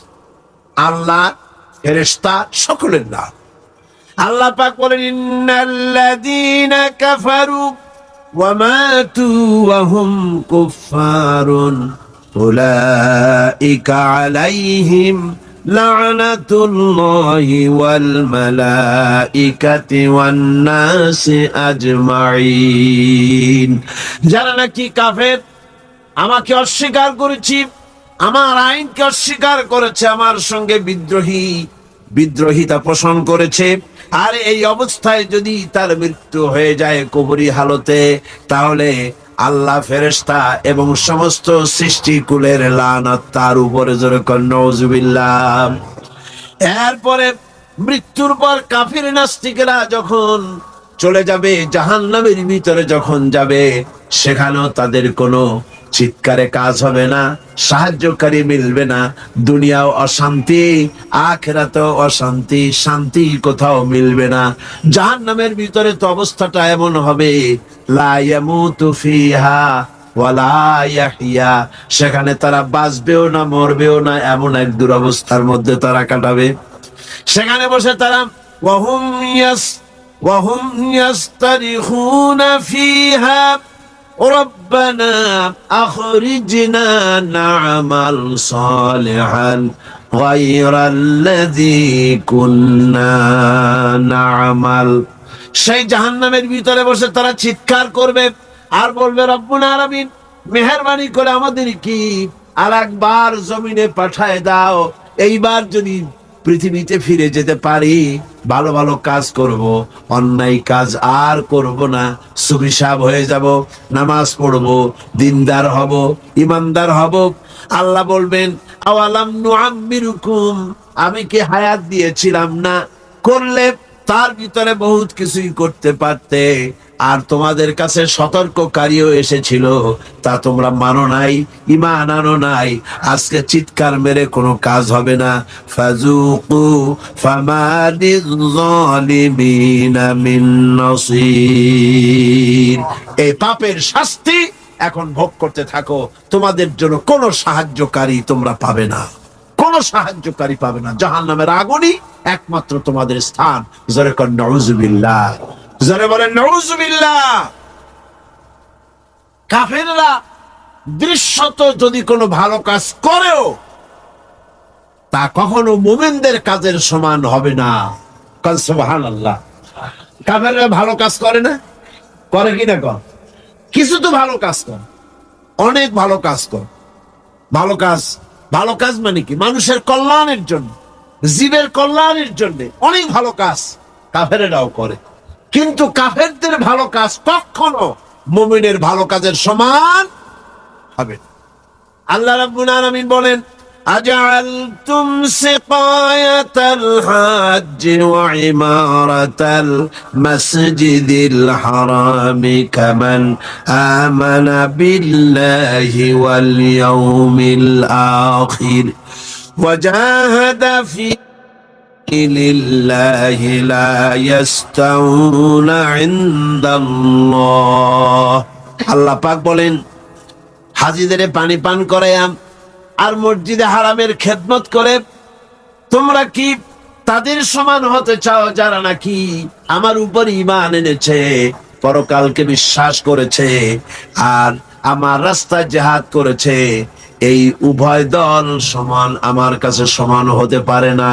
আল্লাহ, ফেরেশতা সকলের লানত। আল্লাহ পাক বলেন, ইন্নাল্লাযীনা কাফারু ওয়া মাতু ওয়া হুম কুফফারুন উলাইকা আলাইহিম লা'নাতুল্লাহি ওয়াল মালাইকাতি ওয়ান নাসি আজমাইন। যারা নাকি কাফের, আমাকে অস্বীকার করেছি, আমার আইনকে অস্বীকার করেছে, আমার সঙ্গে বিদ্রোহিতা পোষণ করেছে, আর এই অবস্থায় যদি তার মৃত্যু হয়ে যায় কবরি হালতে, তাহলে আল্লাহ, ফেরেশতা এবং সমস্ত সৃষ্টিকুলের লানত তার উপরে। যেরকম নাউযুবিল্লাহ। এরপরে মৃত্যুর পর কাফির নাস্তিকেরা যখন চলে যাবে, জাহান্নামের ভিতরে যখন যাবে, সেখানেও তাদের কোনো চিৎকারে কাজ হবে না, সাহায্যকারী মিলবে না। দুনিয়াও অশান্তি, আখিরাতেও অশান্তি, শান্তি কোথাও মিলবে না। জাহান্নামের ভিতরে তো অবস্থাটা এমন হবে, লা ইয়ামুতু ফিহা ওয়া লা ইয়াহইয়া। সেখানে তারা বাঁচবেও না, মরবেও না, এমন এক দুরবস্থার মধ্যে তারা কাটাবে। সেখানে বসে তারা ওয়াহুম ইয়াস্তারিখুনা ফিহা রব্বানা আখরিজনা না'মাল সালিহান গায়রাল্লাযী কুন্না না'মাল। সেই জাহান্নামের ভিতরে বসে তারা চিৎকার করবে আর বলবে, রব্বুল আলামিন, মেহেরবানি করে আমাদের কি আর একবার জমিনে পাঠায় দাও। এইবার যদি পৃথিবীতে ফিরে যেতে পারি, ভালো ভালো কাজ করব, অন্যায় কাজ আর করব না, সুবিশাব হয়ে যাব, নামাজ পড়ব, দিনদার হব, ইমানদার হব। আল্লাহ বলবেন আওয়ালাম নুআম্মিরুকুম, আমি কি হায়াত দিয়েছিলাম না? করলে তার ভিতরে বহুত কিছুই করতে পারতে, আর তোমাদের কাছে সতর্ককারীও এসেছিল, তা তোমরা মানো নাই, ঈমান আনো নাই। আজকে চিৎকার মেরে কোনো কাজ হবে না। ফাযুকু ফামা লিয-যালিমিনা মিন নাসীর, এই পাপের শাস্তি এখন ভোগ করতে থাকো, তোমাদের জন্য কোনো সাহায্যকারী তোমরা পাবে না, কোন সাহায্যকারী পাবে না। জাহান্নামের আগুনই একমাত্র তোমাদের স্থান। জোরে কর নাউযুবিল্লাহ, জোরে বলেন নাউযুবিল্লাহ। কাফেররা দৃশ্যত যদি কোনো ভালো কাজ করেও তা কখনো মুমিনদের কাজের সমান হবে না। কাল সুবহানাল্লাহ। কাফেররা ভালো কাজ করে না? করে কি না? কর কিছু তো ভালো কাজ কর, অনেক ভালো কাজ কর। ভালো কাজ, ভালো কাজ মানে কি? মানুষের কল্যাণের জন্য, জীবের কল্যাণের জন্য অনেক ভালো কাজ কাফেরেরাও করে, কিন্তু কাফেরদের ভালো কাজ কখনো মুমিনের ভালো কাজের সমান হবে না। আল্লাহ রাব্বুল আলামিন বলেন আজআলতুম সিকায়াতাল হাজ্জ ওয়া ইমারাতাল মাসজিদিল হারামি কামান আমানা বিল্লাহি ওয়াল ইয়াউমিল আখির ওয়া জাহাদা ফি লিল্লাহি লা ইয়াস্তাউনা ইনদাল্লাহ। আল্লাহ পাক বলেন হাজীদের পানি পান করায়াম আর মসজিদে হারামের খেদমত করে তোমরা কি তাদের সমান হতে চাও যারা নাকি আমার উপর ঈমান এনেছে, পরকালকে বিশ্বাস করেছে আর আমার রাস্তায় জিহাদ করেছে? এই উভয় দল সমান আমার কাছে সমান হতে পারে না।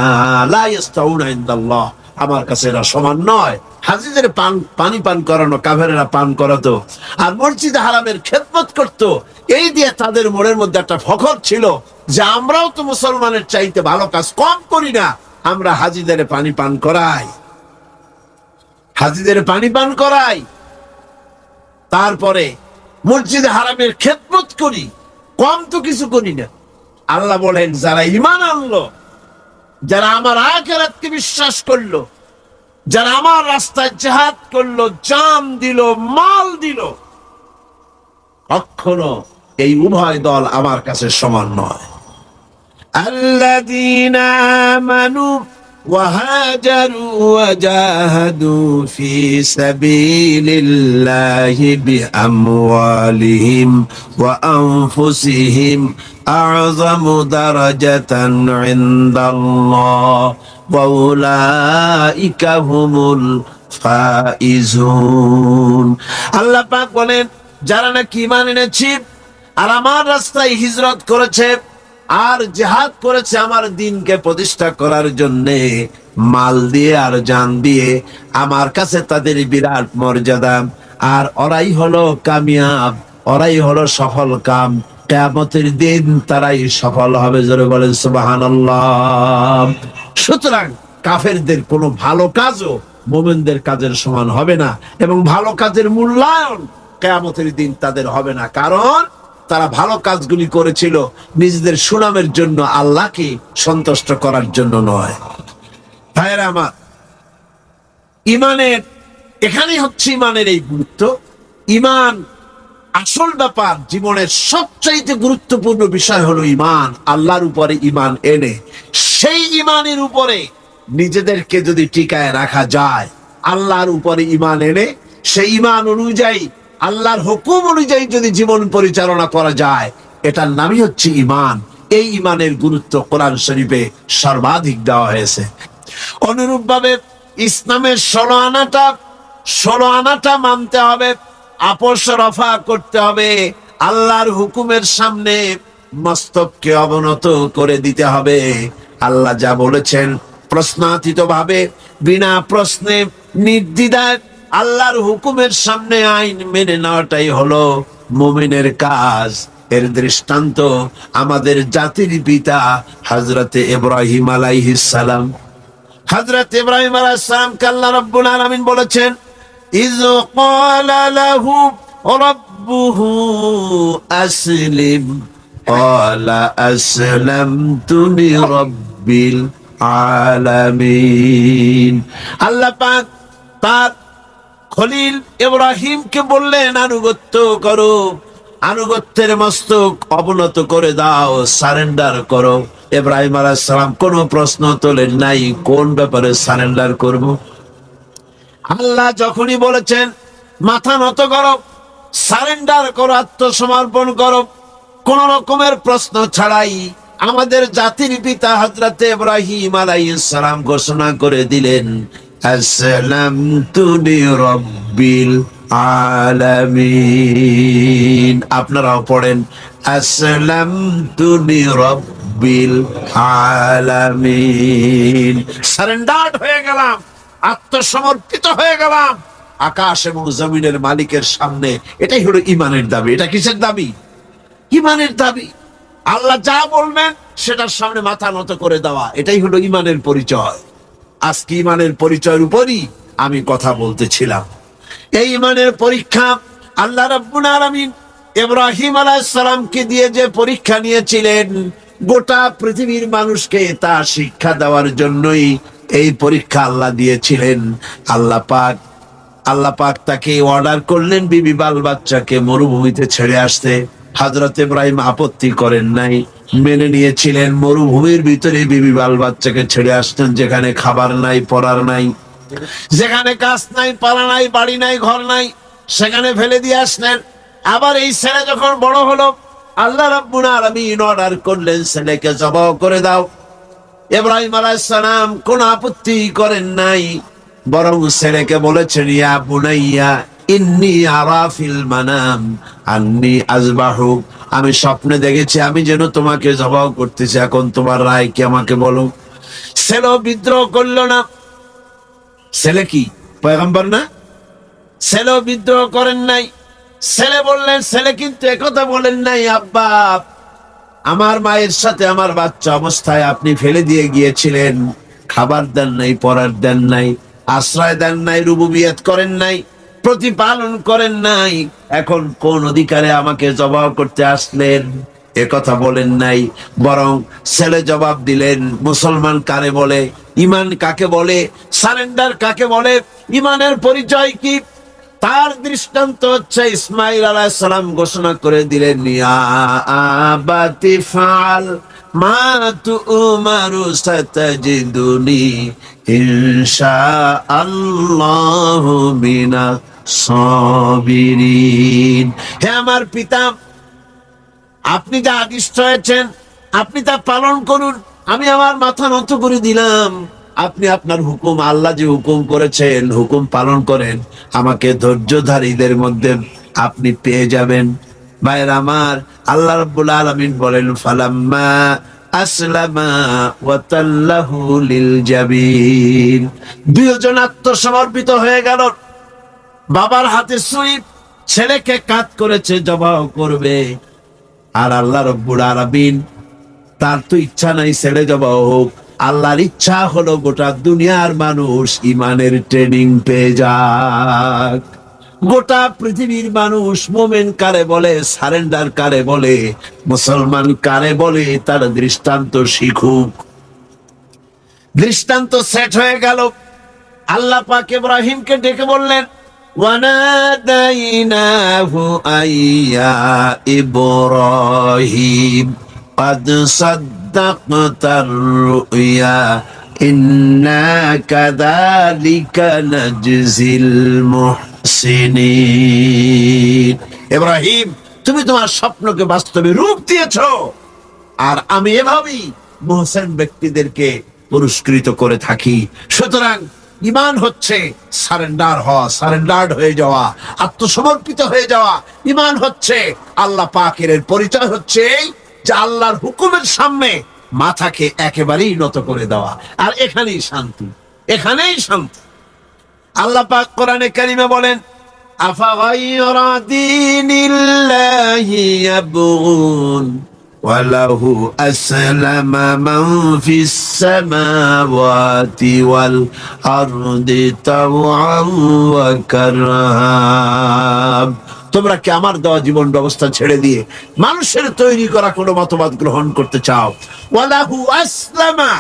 লা ইয়াস্তাউনা ইনদাল্লাহ, আমার কাছে এরা সমান নয়। হাজীদের পানি পান করানো কাফেরেরা পান করাতো আর মসজিদে হারামের খেদমত করতো, এই দিয়ে তাদের মনের মধ্যে একটা ফখর ছিল যে আমরাও তো মুসলমানের চাইতে ভালো কাজ কম করি না, আমরা হাজীদের পানি পান করাই, হাজীদের পানি পান করাই, তারপরে মসজিদে হারামের খেদমত করি, কম তো কিছু করি না। আল্লাহ বলেন যারা ঈমান আনলো, যারা আমার আখিরাতকে বিশ্বাস করলো, যারা আমার রাস্তায় জিহাদ করলো, জান দিল, মাল দিল, কখনো এই উভয় দল আমার কাছে সমান নয়। আল্লাযীনা আমানু ওয়া হাজারু ওয়া জাহাদু ফি সাবিলিল্লাহি বিআমওয়ালিহিম ওয়া আনফুসিহিম আ'যামু দারাজাতান ইনদাল্লাহ ওয়া উলাইকা হুমুল ফাইজুন। আল্লাহ পাক বলেন যারা নাকি ঈমান এনেছে আর আমার রাস্তায় হিজরত করেছে আর জিহাদ করেছে আমার দ্বীনকে প্রতিষ্ঠা করার জন্য, মাল দিয়ে আর জান দিয়ে, আমার কাছে তাদের বিরাট মর্যাদা। আর ওরাই হলো কামিয়াব, ওরাই হলো সফল কাম, কিয়ামতের দিন তারাই সফল হবে। জোরে বলেন সুবহানাল্লাহ। সুতরাং কাফেরদের কোনো ভালো কাজও মুমিনদের কাজের সমান হবে না, এবং ভালো কাজের মূল্যায়ন কিয়ামতের দিন তাদের হবে না, কারণ তারা ভালো কাজগুলি করেছিল নিজেদের সুনামের জন্য, আল্লাহকে সন্তুষ্ট করার জন্য নয়। ভাইয়েরা আমার, ঈমানের এখানেই হচ্ছে ঈমানের এই গুরুত্ব। ঈমান আসল ব্যাপার, জীবনের সবচাইতে গুরুত্বপূর্ণ বিষয় হলো ঈমান। আল্লাহর উপরে ঈমান এনে সেই ঈমানের উপরে নিজেদেরকে যদি টিকায় রাখা যায়, আল্লাহর উপরে ঈমান এনে সেই ঈমান অনুযায়ী আল্লাহর হুকুম অনুযায়ী যদি জীবন পরিচালনা করা যায়, এটার নামই হচ্ছে ঈমান। এই ঈমানের গুরুত্ব কোরআন শরীফে সর্বাধিক দেওয়া হয়েছে। অনুরূপভাবে ইসলামের 16 আনাটা মানতে হবে, আপোষ রফা করতে হবে, আল্লাহর হুকুমের সামনে মস্তককে অবনত করে দিতে হবে। আল্লাহ যা বলেছেন প্রশ্নাতীত ভাবে, বিনা প্রশ্নে, নির্দ্বিধায় আল্লাহর হুকুমের সামনে আইন মেনে নেওয়াটাই হলো মুমিনের কাজ। এর দৃষ্টান্ত আমাদের জাতির পিতা হযরতে ইব্রাহিম আলাইহিস সালাম। হযরত ইব্রাহিম আলাইহিস সালামকে আল্লাহ রাব্বুল আলামিন বলেছেন, ইয ক্বালা লাহু রাব্বুহু আসলিম ক্বালা আসলামতু লিরাব্বিল আলামিন। আল্লাহ পাক তার খলিল ইব্রাহিমকে বললেন, আনুগত্য করো, আনুগত্যের মস্তক অবনত করে দাও, সারেন্ডার করো। ইব্রাহিম আলাইহিস সালাম কোনো প্রশ্ন তোলেন নাই, কোন ব্যাপারে সারেন্ডার করব। আল্লাহ যখনই বলেছেন মাথা নত করো, সারেন্ডার করো, আত্মসমর্পণ করো, কোন রকমের প্রশ্ন ছাড়াই আমাদের জাতির পিতা হযরত ইব্রাহিম আলাইহিস সালাম ঘোষণা করে দিলেন, আসলামতু লিরাব্বিল আলামিন। আপনারাও পড়েন, আসলামতু লিরাব্বিল আলামিন। সারেন্ডার হয়ে গেলাম, আত্মসমর্পিত হয়ে গেলাম আকাশ এবং জমিনের মালিকের সামনে। এটাই হলো ইমানের দাবি। এটা কিসের দাবি? ইমানের দাবি। আল্লাহ যা বলবেন সেটার সামনে মাথা নত করে দেওয়া, এটাই হলো ইমানের পরিচয়। আজকে ইমানের পরিচয়ের উপরই আমি কথা বলতেছিলাম। এই ইমানের পরীক্ষা আল্লাহ রাব্বুল আলামিন ইব্রাহিম আলাইহিস সালামকে দিয়ে যে পরীক্ষা নিয়েছিলেন, গোটা পৃথিবীর মানুষকে তা শিক্ষা দেওয়ার জন্যই এই পরীক্ষা আল্লাহ দিয়েছিলেন। আল্লাহ পাক তাকে অর্ডার করলেন বিবি বাল বাচ্চাকে মরুভূমিতে ছেড়ে আসতে। হযরত ইব্রাহিম আপত্তি করেন নাই, মেনে নিয়েছিলেন। মরুভূমির ভিতরে বিবি বাল বাচ্চাকে ছেড়ে আসতেন, যেখানে খাবার নাই, পরার নাই, যেখানে গাছ নাই, পালা নাই, বাড়ি নাই, ঘর নাই, সেখানে ফেলে দিয়ে আসলেন। আবার এই ছেলে যখন বড় হলো, আল্লাহ রাব্বুল আলামিন অর্ডার করলেন ছেলেকে জবাই করে দাও। ইব্রাহিম আলাইহিস সালাম কোন আপত্তি করেন নাই, বরং ছেলেকে বলেছেন, ইয়া বুনাইয়া ইন্নী আরা ফিল মানাম আন্নী আযবাহু, আমি স্বপ্নে দেখেছি আমি যেন তোমাকে জবাই করতেছি, এখন তোমার রায় কি আমাকে বলো। ছেলে বিদ্রোহ করলো না। ছেলে কি পয়গম্বর না? ছেলে বিদ্রোহ করেন নাই। ছেলে বললেন, ছেলে কিন্তু একথা বলেন নাই, আব্বা আমার মায়ের সাথে আমার বাচ্চা অবস্থায় আপনি ফেলে দিয়ে গিয়েছিলেন, খাবার দেন নাই, পরার দেন নাই, আশ্রয় দেন নাই, রুবুবিয়ত করেন নাই, প্রতিপালন করেন নাই, এখন কোন অধিকারে আমাকে জবাব করতে আসলেন? এ কথা বলেন নাই। বরং ছেলে জবাব দিলেন, মুসলমান কারে বলে, ইমান কাকে বলে, সারেন্ডার কাকে বলে, ইমানের পরিচয় কি, তার দৃষ্টান্ত হচ্ছে ইসমাঈল আলাইহিস সালাম ঘোষণা করে দিলেন, ইয়া আবাতি ফাল মা তু'মারু সাতাজিদুনি ইনশাআল্লাহু মিনাস সাবিরিন। হে আমার পিতা, আপনি যা আদিষ্ট হয়েছেন আপনি তা পালন করুন, আমি আমার মাথা নত করে দিলাম। আপনি আপনার হুকুম, আল্লাহ যে হুকুম করেছেন হুকুম পালন করেন, আমাকে ধৈর্যধারীদের মধ্যে আপনি পেয়ে যাবেন। ভাইরা আমার, আল্লাহ রাব্বুল আলামিন বলেন, ফালাম্মা আসলামা ওয়া তাল্লাহু লিল জাবিন। দুইজন আত্মসমর্পিত হয়ে গেল। বাবার হাতে ছুরি, ছেলেকে কাত করেছে, জবাই করবে। আর আল্লাহ রাব্বুল আলামিন, তার তো ইচ্ছা নাই ছেলে জবাই হোক, আল্লাহর ইচ্ছা হলো গোটা দুনিয়ার মানুষ ইমানের ট্রেনিং পেয়ে যাক। গোটা পৃথিবীর মানুষ মোমেন কারে বলে, সারেন্ডার কারে বলে, মুসলমান কারে বলে, তার দৃষ্টান্ত শিখুক। দৃষ্টান্ত সেট হয়ে গেল। আল্লাহ পাক ইব্রাহিমকে ডেকে বললেন, ওয়ানাদাইনাহু আইয়া ইব্রাহিম قد صدقت الرؤيا إنا كذلك نجزي المحسنين। ইব্রাহিম, তুমি তোমার স্বপ্নকে বাস্তবে রূপ দিয়েছো, আর আমি এভাবেই মুহসিন ব্যক্তিদেরকে পুরস্কৃত করে থাকি। সুতরাং ঈমান হচ্ছে সারেন্ডার হওয়া, সারেন্ডার্ড হয়ে যাওয়া, আত্মসমর্পিত হয়ে যাওয়া। ঈমান হচ্ছে আল্লাহ পাকের পরিচয় হচ্ছে যে আল্লাহর হুকুমের সামনে মাথাকে একেবারেই নত করে দেওয়া। আর এখানেই শান্তি, এখানেই শান্তি। আল্লাহ পাক কোরআনে কারিমে বলেন, আফাগাইরা দীনিল্লাহি ইয়াবগুন وله أسلم من في السماوات والأرض طوعا وكرها। তোমরা কি আমার দেওয়া জীবন ব্যবস্থা ছেড়ে দিয়ে মানুষের তৈরি করা কোনো মতবাদ গ্রহণ করতে চাও? ওয়ালাহু আসলামা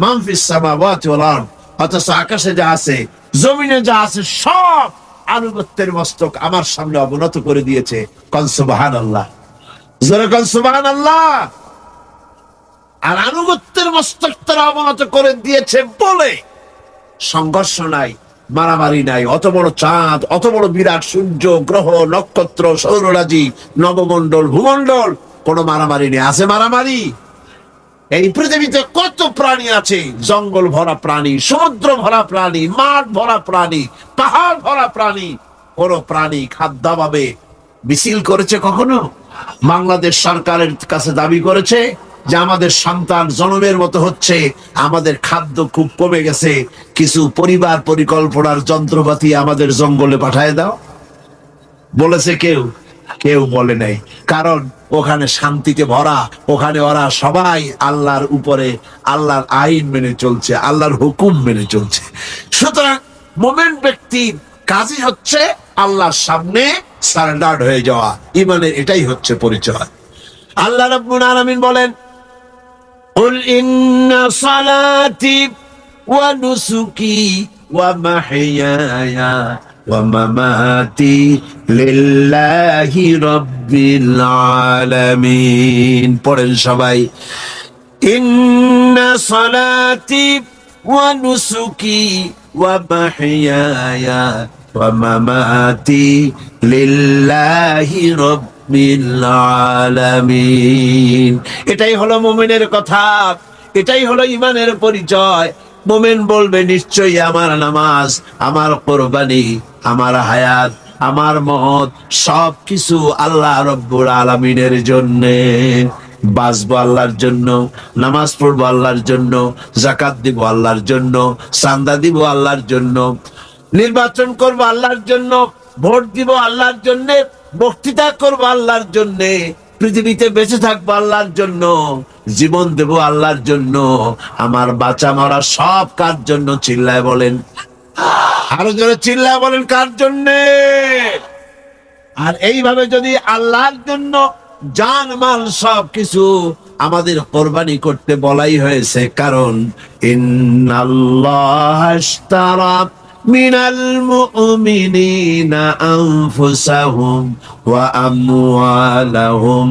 মান ফিস সামাওয়াতি ওয়াল আরদ, অথচ আকাশে যা আছে জমিনে যা আছে সব আনুগত্যের মস্তক আমার সামনে অবনত করে দিয়েছে। কোন সুবহানাল্লাহ, জোরে কোন সুবহানাল্লাহ। আর আনুগত্যের মস্তক তারা অবনত করে দিয়েছে বলে সংঘর্ষ নাই, মারামারি নাই। অত বড় চাঁদ, অত বড় বিরাট সূর্য, গ্রহ, নক্ষত্র, সৌররাজি, নবমণ্ডল, ভূমণ্ডল, কোনো মারামারি নেই। আছে মারামারি? এই পৃথিবীতে কত প্রাণী আছে, জঙ্গল ভরা প্রাণী, সমুদ্র ভরা প্রাণী, মাঠ ভরা প্রাণী, পাহাড় ভরা প্রাণী। কোন প্রাণী খাদ্যাভাবে মিছিল করেছে কখনো? বাংলাদেশ সরকারের কাছে দাবি করেছে যে আমাদের সন্তান জন্মের মতো হচ্ছে, আমাদের খাদ্য খুব কমে গেছে, কিছু পরিবার পরিকল্পনার যন্ত্রপাতি আমাদের জঙ্গলে পাঠায় দাও? বলেছে কেউ? কেউ বলে নাই। কারণ ওখানে শান্তিতে ভরা, ওখানে ওরা সবাই আল্লাহর উপরে, আল্লাহর আইন মেনে চলছে, আল্লাহর হুকুম মেনে চলছে। সুতরাং মোমেন ব্যক্তির কাজই হচ্ছে আল্লাহর সামনে সারেন্ডার হয়ে যাওয়া। ইমানের এটাই হচ্ছে পরিচয়। আল্লাহ রাব্বুল আলামিন বলেন, কুল ইন্না সালাতি ওয়া নুসুকি ওয়া মাহইয়ায়া ওয়া মামাতি লিল্লাহি রাব্বিল আলামিন। পড়েন সবাই, ইন্না সালাতি ওয়া নুসুকি ওয়া মাহইয়ায়া ওয়া মামাতি লিল্লাহি রাব্বিল আলামিন। এটাই হলো মুমিনের কথা, এটাই হলো ঈমানের পরিচয়। মুমিন বলবে, নিশ্চয়ই আমার নামাজ, আমার কুরবানি, আমার হায়াত, আমার মত সবকিছু আল্লাহ রাব্বুল আলামিনের জন্য। বাঁচবো আল্লাহর জন্য, নামাজ পড়বো আল্লাহর জন্য, যাকাত দিব আল্লাহর জন্য, চাঁদা দিব আল্লাহর জন্য, নির্বাচন করবো আল্লাহর জন্য, ভোট দিব আল্লাহর জন্য, বক্তৃতা করবো আল্লাহর জন্য, পৃথিবীতে বেঁচে থাকবো আল্লাহর জন্য, জীবন দেব আল্লাহর জন্য। আমার বাঁচা মরা সব কার জন্য? চিল্লায় বলেন, আরো জোরে চিল্লায় বলেন, কার জন্য? আর এইভাবে যদি আল্লাহর জন্য জান মাল সব কিছু আমাদের কোরবানি করতে বলাই হয়েছে। কারণ ইন্নাল্লাহ আশতারা মিনাল মুমিনিনা আনফুসাহুম ওয়া আমওয়ালাহুম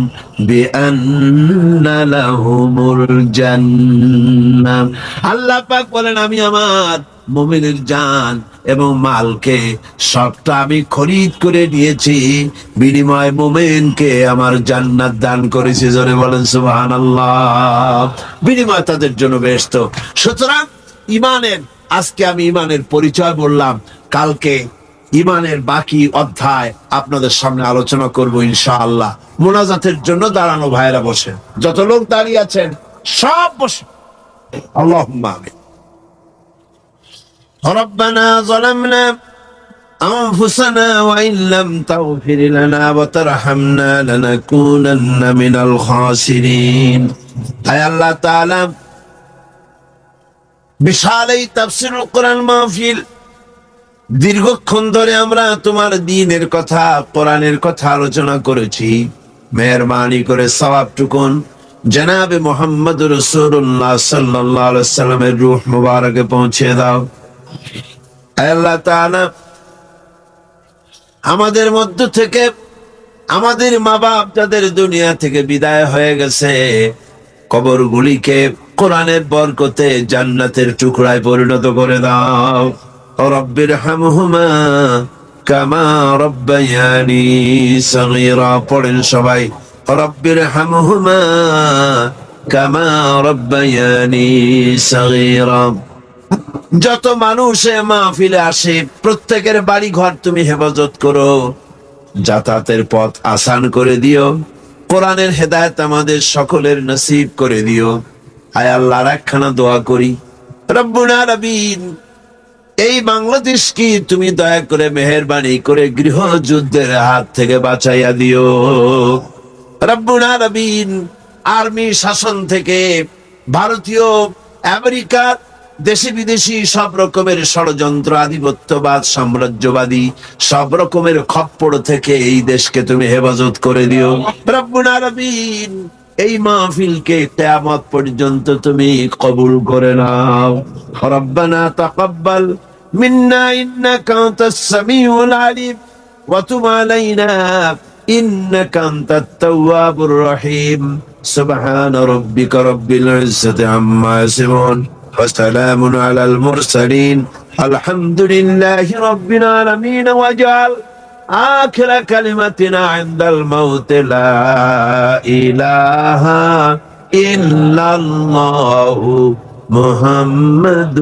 বিআন্না লাহুমুল জান্নাহ। আল্লাহ পাক বলেন, আমি আমার মুমিনের জান এবং মালকে সবটা আমি খরিদ করে নিয়েছি, বিনিময় মুমিনকে আমার জান্নাত দান করেছি। জোরে বলেন সুবহানাল্লাহ। বিনিময় তাদের জন্য বেহেশত। সুতরাং ঈমানের, আজকে আমি ঈমানের পরিচয় বললাম, কালকে ঈমানের বাকি অধ্যায় আপনাদের সামনে আলোচনা করব ইনশাআল্লাহ। মুনাজাতের জন্য দাঁড়ানো ভাইরা বসেন, যত লোক দাঁড়িয়ে আছেন সব বসে। আল্লাহুম্মা আমিন। ربنا ظلمنا أنفسنا وإن لم تغفر لنا وترحمنا لنكونن من الخاسرين। أي الله تعالى বিশাল এই তাফসীরুল কোরআন মাহফিল, দীর্ঘক্ষণ ধরে আমরা তোমার দ্বীনের কথা, কোরআনের কথা আলোচনা করেছি। মেহেরবানি করে সওয়াবটুকুন জনাবে মুহাম্মদ রাসূলুল্লাহ সাল্লাল্লাহু আলাইহি ওয়াসাল্লামের রূহ মুবারকে পৌঁছে দাও। আল্লাহ তাআলা আমাদের মধ্য থেকে আমাদের মা বাপ যাদের দুনিয়া থেকে বিদায় হয়ে গেছে, কবরগুলিকে কোরআনের বরকতে জান্নাতের টুকরায় পরিণত করে দাও। রব্বিরহামহুমা কামা রব্বায়ানি সগীরা। পড়েন সবাই, রব্বিরহামহুমা কামা রব্বায়ানি সগীরা। যত মানুষ মাহফিলে আসে প্রত্যেকের বাড়ি ঘর তুমি হেফাজত করো, যাতায়াতের পথ আসান করে দিও, কোরআনের হেদায়েত আমাদের সকলের নসিব করে দিও। আয় আল্লাহর একখানা দোয়া করি, রব্বুল আলামিন এই বাংলাদেশ কি তুমি দয়া করে মেহেরবানি করে গৃহযুদ্ধের হাত থেকে বাঁচাইয়া দিও রব্বুল আলামিন। আর্মি শাসন থেকে ভারতীয়, আমেরিকা, দেশি বিদেশি সব রকমের ষড়যন্ত্র, আধিপত্যবাদ, সাম্রাজ্যবাদী সব রকমের খপ্পড় থেকে এই দেশকে তুমি হেফাজত করে দিও রব্বুল আলামিন। এই মাহফিলকে কিয়ামত পর্যন্ত তুমি কবুল করে নাও। রব্বানা তাকাব্বাল মিন্না ইন্নাকা আনতাস সামিউল আলিম ওয়া তুব আলাইনা ইন্নাকা আনতাত তাওয়াবুর রহিম। সুবহান রাব্বিকা রাব্বিল ইজ্জাতি আম্মা ইয়াসিফুন ওয়া সালামুন আলাল মুরসালিন আলহামদুলিল্লাহি রাব্বিল আলামিন। ওয়াজআল آخر كلمتنا عند الموت لا إله إلا الله محمد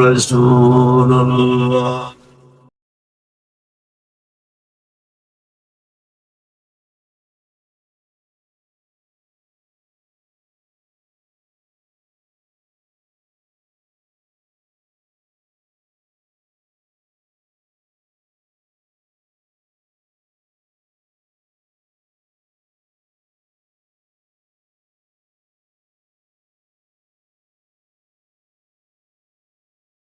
رسول الله.